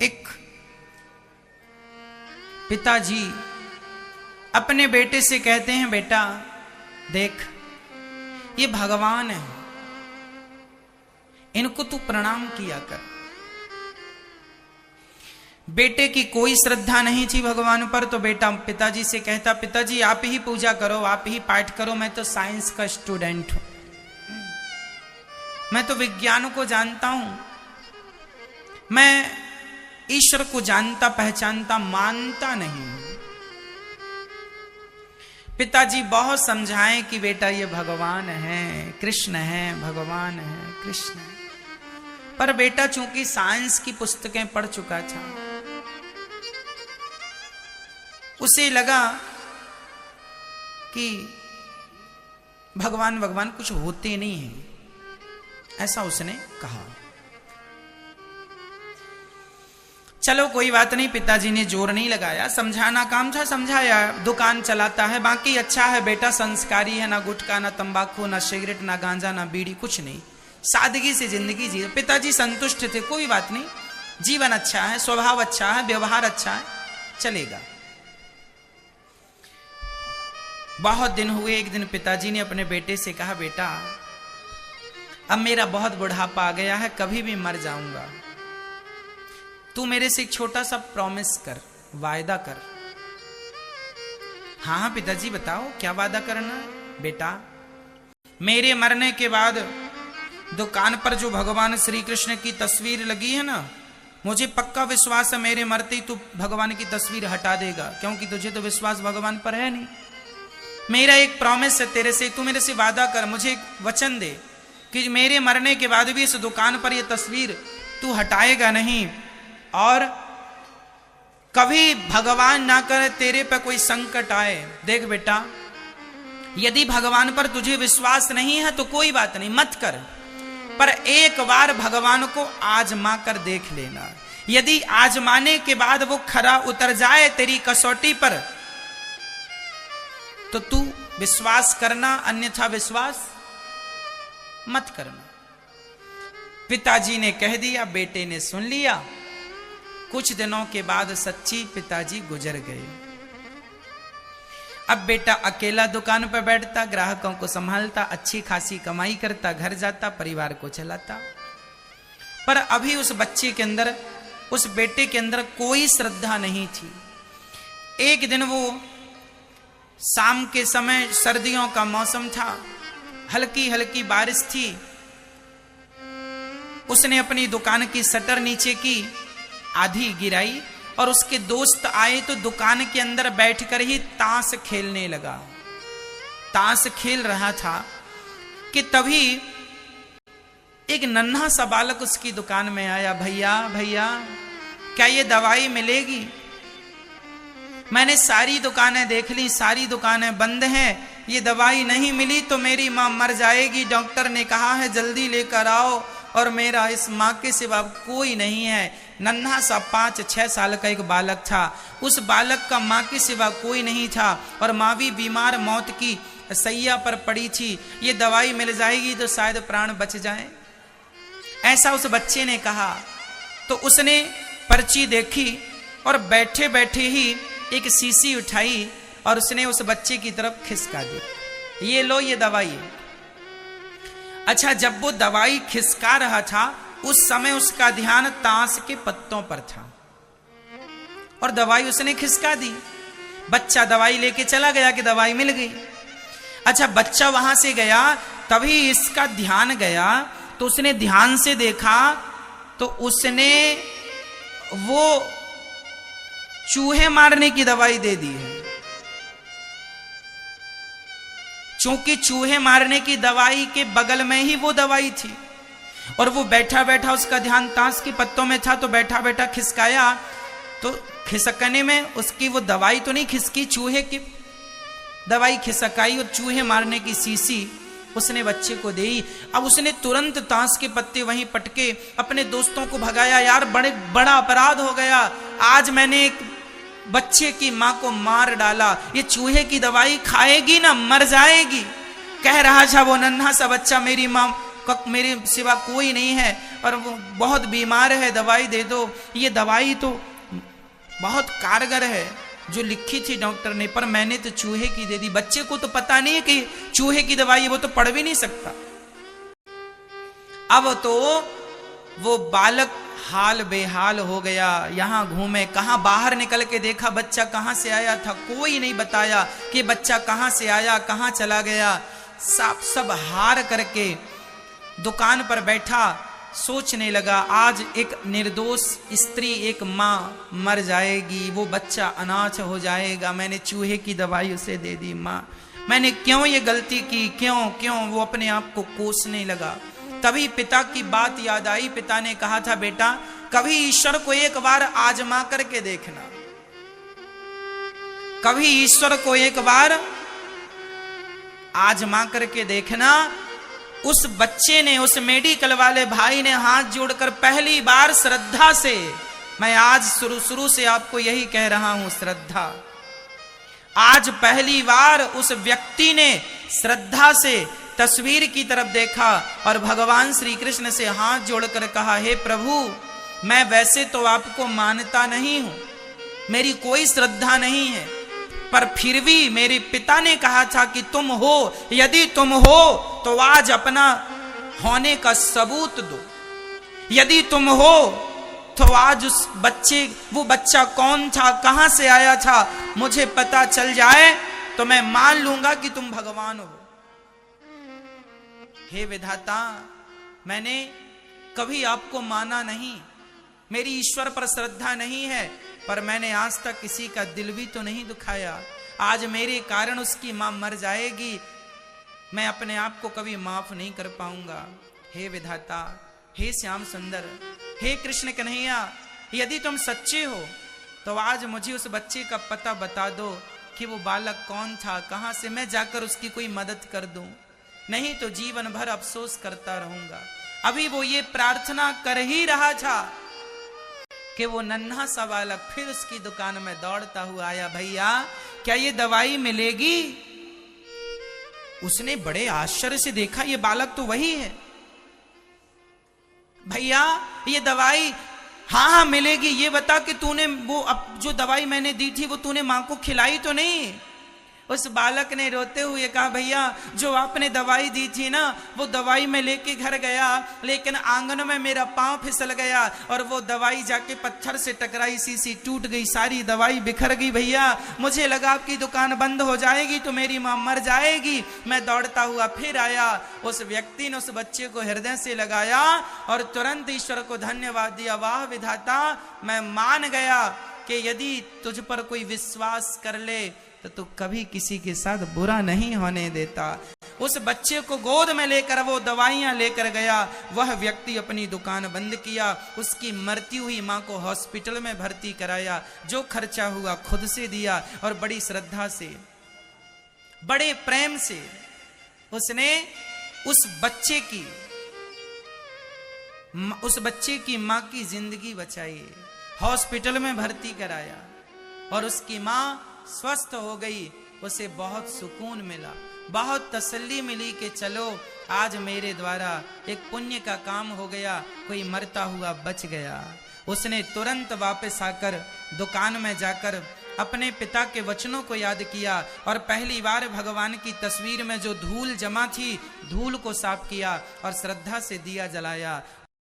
एक पिताजी अपने बेटे से कहते हैं, बेटा देख ये भगवान है, इनको तू प्रणाम किया कर। बेटे की कोई श्रद्धा नहीं थी भगवान पर, तो बेटा पिताजी से कहता, पिताजी आप ही पूजा करो, आप ही पाठ करो, मैं तो साइंस का स्टूडेंट हूं, मैं तो विज्ञान को जानता हूं, मैं ईश्वर को जानता पहचानता मानता नहीं। पिताजी बहुत समझाएं कि बेटा ये भगवान है, कृष्ण है, भगवान है, कृष्ण है, पर बेटा चूंकि साइंस की पुस्तकें पढ़ चुका था, उसे लगा कि भगवान भगवान कुछ होते नहीं हैं, ऐसा उसने कहा। चलो कोई बात नहीं, पिताजी ने जोर नहीं लगाया, समझाना काम था, समझाया, दुकान चलाता है, बाकी अच्छा है बेटा, संस्कारी है, ना गुटखा ना तंबाकू ना सिगरेट ना गांजा ना बीड़ी, कुछ नहीं, सादगी से जिंदगी जी। पिताजी संतुष्ट थे, कोई बात नहीं, जीवन अच्छा है, स्वभाव अच्छा है, व्यवहार अच्छा है, चलेगा। बहुत दिन हुए, एक दिन पिताजी ने अपने बेटे से कहा, बेटा अब मेरा बहुत बुढ़ापा आ गया है, कभी भी मर जाऊंगा, तू मेरे से एक छोटा सा प्रॉमिस कर, वायदा कर। हाँ हाँ पिताजी बताओ क्या वादा करना है। बेटा मेरे मरने के बाद दुकान पर जो भगवान श्री कृष्ण की तस्वीर लगी है ना, मुझे पक्का विश्वास है मेरे मरते ही तू भगवान की तस्वीर हटा देगा, क्योंकि तुझे तो विश्वास भगवान पर है नहीं। मेरा एक प्रॉमिस है तेरे से, तू मेरे से वादा कर, मुझे एक वचन दे कि मेरे मरने के बाद भी इस दुकान पर यह तस्वीर तू हटाएगा नहीं, और कभी भगवान ना करे तेरे पे कोई संकट आए। देख बेटा यदि भगवान पर तुझे विश्वास नहीं है तो कोई बात नहीं, मत कर, पर एक बार भगवान को आजमा कर देख लेना। यदि आजमाने के बाद वो खरा उतर जाए तेरी कसौटी पर तो तू विश्वास करना, अन्यथा विश्वास मत करना। पिताजी ने कह दिया, बेटे ने सुन लिया। कुछ दिनों के बाद सच्ची पिताजी गुजर गए। अब बेटा अकेला दुकान पर बैठता, ग्राहकों को संभालता, अच्छी खासी कमाई करता, घर जाता, परिवार को चलाता, पर अभी उस बच्चे के अंदर, उस बेटे के अंदर कोई श्रद्धा नहीं थी। एक दिन वो शाम के समय, सर्दियों का मौसम था, हल्की हल्की बारिश थी, उसने अपनी दुकान की शटर नीचे की, आधी गिराई, और उसके दोस्त आए तो दुकान के अंदर बैठकर ही ताश खेलने लगा। ताश खेल रहा था कि तभी एक नन्हा सा बालक उसकी दुकान में आया। भैया भैया क्या ये दवाई मिलेगी? मैंने सारी दुकानें देख ली, सारी दुकानें बंद हैं, ये दवाई नहीं मिली तो मेरी मां मर जाएगी, डॉक्टर ने कहा है जल्दी लेकर आओ, और मेरा इस मां के सिवा कोई नहीं है। नन्हा सा 5-6 साल का एक बालक था, उस बालक का मां के सिवा कोई नहीं था, और मां भी बीमार, मौत की सैया पर पड़ी थी, ये दवाई मिल जाएगी तो शायद प्राण बच जाए, ऐसा उस बच्चे ने कहा। तो उसने पर्ची देखी और बैठे बैठे ही एक शीशी उठाई और उसने उस बच्चे की तरफ खिसका दी, ये लो ये दवाई। अच्छा, जब वो दवाई खिसका रहा था उस समय उसका ध्यान ताश के पत्तों पर था, और दवाई उसने खिसका दी। बच्चा दवाई लेके चला गया कि दवाई मिल गई। अच्छा, बच्चा वहां से गया, तभी इसका ध्यान गया, तो उसने ध्यान से देखा तो उसने वो चूहे मारने की दवाई दे दी है। चूंकि चूहे मारने की दवाई के बगल में ही वो दवाई थी, और वो बैठा बैठा उसका ध्यान ताश के पत्तों में था, तो बैठा बैठा खिसकाया, तो खिसकने में उसकी वो दवाई तो नहीं खिसकी, चूहे की दवाई खिसकाई, और चूहे मारने की शीशी उसने बच्चे को दी। अब उसने तुरंत ताश के पत्ते वहीं पटके अपने दोस्तों को भगाया, यार बड़ा अपराध हो गया, आज मैंने एक बच्चे की मां को मार डाला, ये चूहे की दवाई खाएगी ना मर जाएगी। कह रहा था वो नन्हा सा बच्चा, मेरी मां मेरे सिवा कोई नहीं है और वो बहुत बीमार है, दवाई दे दो। ये दवाई तो बहुत कारगर है जो लिखी थी डॉक्टर ने, पर मैंने तो चूहे की दे दी। बच्चे को तो पता नहीं है कि चूहे की दवाई, वो तो पढ़ भी नहीं सकता। अब तो वो बालक हाल बेहाल हो गया, यहां घूमे, कहां बाहर निकल के देखा बच्चा कहां से आया था, कोई नहीं बताया कि बच्चा कहां से आया, कहां चला गया। सब हार करके दुकान पर बैठा, सोचने लगा आज एक निर्दोष स्त्री, एक माँ मर जाएगी, वो बच्चा अनाथ हो जाएगा, मैंने चूहे की दवाई उसे दे दी। माँ, मैंने क्यों ये गलती की, क्यों? वो अपने आप को कोसने लगा। तभी पिता की बात याद आई। पिता ने कहा था, बेटा कभी ईश्वर को एक बार आजमा करके देखना, कभी ईश्वर को एक बार आजमा करके देखना। उस बच्चे ने, उस मेडिकल वाले भाई ने हाथ जोड़कर पहली बार श्रद्धा से, मैं आज शुरू से आपको यही कह रहा हूं, श्रद्धा, आज पहली बार उस व्यक्ति ने श्रद्धा से तस्वीर की तरफ देखा और भगवान श्री कृष्ण से हाथ जोड़कर कहा, हे प्रभु, मैं वैसे तो आपको मानता नहीं हूं, मेरी कोई श्रद्धा नहीं है, पर फिर भी मेरे पिता ने कहा था कि तुम हो, यदि तुम हो तो आज अपना होने का सबूत दो। यदि तुम हो तो आज उस बच्चे, वो बच्चा कौन था, कहां से आया था, मुझे पता चल जाए तो मैं मान लूंगा कि तुम भगवान हो। हे विधाता, मैंने कभी आपको माना नहीं, मेरी ईश्वर पर श्रद्धा नहीं है, पर मैंने आज तक किसी का दिल भी तो नहीं दुखाया। आज मेरे कारण उसकी मां मर जाएगी, मैं अपने आप को कभी माफ नहीं कर पाऊंगा। हे विधाता, हे श्याम सुंदर, हे कृष्ण कन्हैया, यदि तुम सच्चे हो तो आज मुझे उस बच्चे का पता बता दो कि वो बालक कौन था, कहां से, मैं जाकर उसकी कोई मदद कर दूं, नहीं तो जीवन भर अफसोस करता रहूंगा। अभी वो ये प्रार्थना कर ही रहा था कि वो नन्हा सा बालक फिर उसकी दुकान में दौड़ता हुआ आया, भैया क्या ये दवाई मिलेगी? उसने बड़े आश्चर्य से देखा, ये बालक तो वही है। भैया ये दवाई, हाँ मिलेगी, ये बता कि तूने वो अब जो दवाई मैंने दी थी वो तूने मां को खिलाई तो नहीं? उस बालक ने रोते हुए कहा, भैया जो आपने दवाई दी थी ना, वो दवाई मैं लेके घर गया, लेकिन आंगन में मेरा पांव फिसल गया और वो दवाई जाके पत्थर से टकराई, शीशी टूट गई, सारी दवाई बिखर गई। भैया मुझे लगा आपकी दुकान बंद हो जाएगी तो मेरी मां मर जाएगी, मैं दौड़ता हुआ फिर आया। उस व्यक्ति ने उस बच्चे को हृदय से लगाया और तुरंत ईश्वर को धन्यवाद दिया, वाह विधाता, मैं मान गया कि यदि तुझ पर कोई विश्वास कर ले तो तू कभी किसी के साथ बुरा नहीं होने देता। उस बच्चे को गोद में लेकर वो दवाइयां लेकर गया। वह व्यक्ति अपनी दुकान बंद किया, उसकी मरती हुई मां को हॉस्पिटल में भर्ती कराया, जो खर्चा हुआ खुद से दिया और बड़ी श्रद्धा से, बड़े प्रेम से उसने उस बच्चे की मां की जिंदगी बचाई, हॉस्पिटल में भर्ती कराया और उसकी मां स्वस्थ हो गई। उसे बहुत सुकून मिला, बहुत तसल्ली मिली कि चलो आज मेरे द्वारा एक पुण्य का काम हो गया, कोई मरता हुआ बच गया। उसने तुरंत वापस आकर दुकान में जाकर अपने पिता के वचनों को याद किया और पहली बार भगवान की तस्वीर में जो धूल जमा थी, धूल को साफ किया और श्रद्धा से दिया जलाया